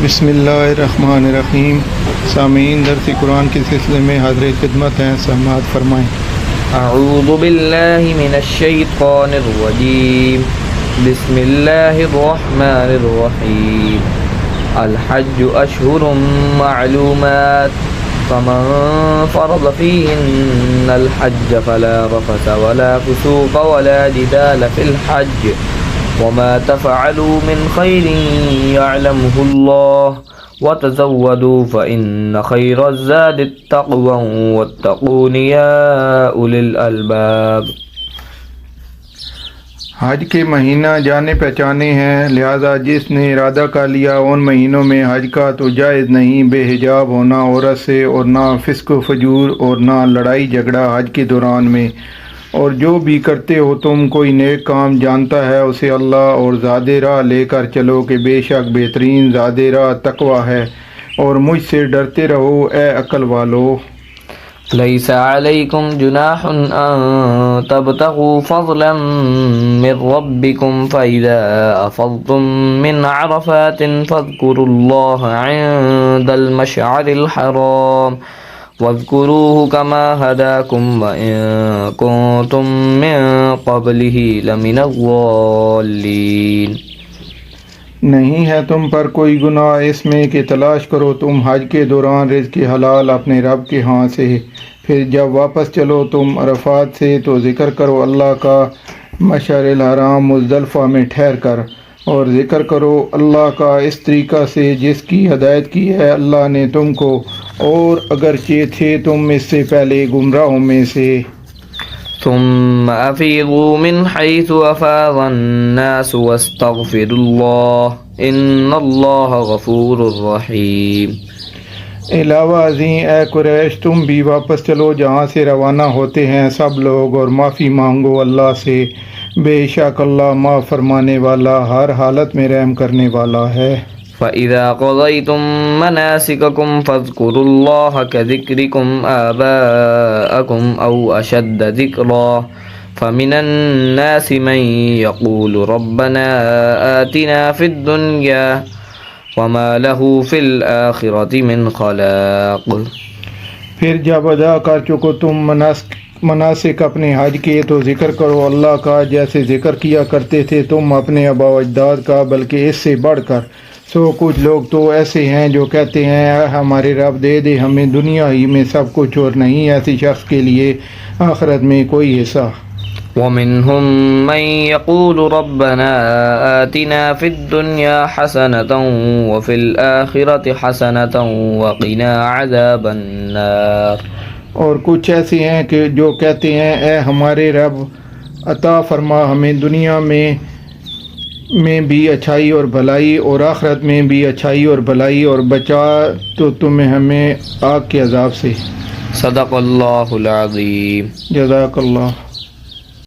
بسم اللہ الرحمن الرحیم۔ سامعین، درس قرآن کے سلسلے میں حاضر خدمت ہیں، سماعت فرمائیں۔ اعوذ باللہ من الشیطان الرجیم، بسم اللہ الرحمن الرحیم۔ الحج اشہر معلومات، فمن فرض فیہن الحج فلا رفث ولا فسوق ولا جدال فی الحج، وما تفعلوا من خیر یعلمہ اللہ، وتزودوا فإن خیر الزاد التقوى واتقون یا اولی الالباب۔ حج کے مہینہ جانے پہچانے ہیں، لہذا جس نے ارادہ کر لیا ان مہینوں میں حج کا تو جائز نہیں بے حجاب ہونا عورت سے، اور نہ فسق و فجور اور نہ لڑائی جھگڑا حج کے دوران میں۔ اور جو بھی کرتے ہو تم کوئی نیک کام جانتا ہے اسے اللہ اور زاد راہ لے کر چلو کہ بے شک بہترین زاد راہ تقوی ہے، اور مجھ سے ڈرتے رہو اے عقل والو۔ لیس علیکم جناح ان تبتغوا فضلا من ربکم فاذا افضتم من عرفات فاذکروا اللہ عند المشعر الحرام، واذکروه کما ہداکم وان کنتم من قبلہ لمن الضالین۔ نہیں ہے تم پر کوئی گناہ اس میں کہ تلاش کرو تم حج کے دوران رزق حلال اپنے رب کے ہاں سے، پھر جب واپس چلو تم عرفات سے تو ذکر کرو اللہ کا مشعر الحرام مزدلفہ میں ٹھہر کر، اور ذکر کرو اللہ کا اس طریقہ سے جس کی ہدایت کی ہے اللہ نے تم کو، اور اگرچہ تھے تم اس سے پہلے گمراہوں میں سے۔ ثم افیضوا من حیث افاض الناس واستغفروا اللہ ان اللہ غفور رحیم۔ علاوہ ازیں اے قریش تم بھی واپس چلو جہاں سے روانہ ہوتے ہیں سب لوگ، اور معافی مانگو اللہ سے، بے شک اللہ معاف فرمانے والا ہر حالت میں رحم کرنے والا ہے۔ فَإِذَا قَضَيْتُم مَّنَاسِكَكُمْ فَاذْكُرُوا اللَّهَ كَذِكْرِكُمْ آبَاءَكُمْ أَوْ أَشَدَّ ذِكْرًا، فَمِنَ النَّاسِ مَن يَقُولُ رَبَّنَا آتِنَا فِي الدُّنْيَا وَمَا لَهُ فِي الْآخِرَةِ مِنْ خَلَاقٍ۔ پھر جب ادا کر چکو تم مناسک اپنے حج کے تو ذکر کرو اللہ کا جیسے ذکر کیا کرتے تھے تم اپنے آباء و اجداد کا، بلکہ اس سے بڑھ کر۔ سو کچھ لوگ تو ایسے ہیں جو کہتے ہیں اے ہمارے رب دے دے ہمیں دنیا ہی میں سب کچھ، اور نہیں ایسی شخص کے لیے آخرت میں کوئی حصہ۔ وَمِنْهُمْ مَنْ يَقُولُ رَبَّنَا آتِنَا فِي الدُّنْيَا حَسَنَةً وَفِي الْآخِرَةِ حَسَنَةً وَقِنَا عَذَابَ النَّارِ۔ اور کچھ ایسے ہیں کہ جو کہتے ہیں اے ہمارے رب عطا فرما ہمیں دنیا میں بھی اچھائی اور بھلائی، اور آخرت میں بھی اچھائی اور بھلائی، اور بچا تو تمہیں ہمیں آگ کے عذاب سے۔ صدق اللہ العظیم۔ جزاک اللہ۔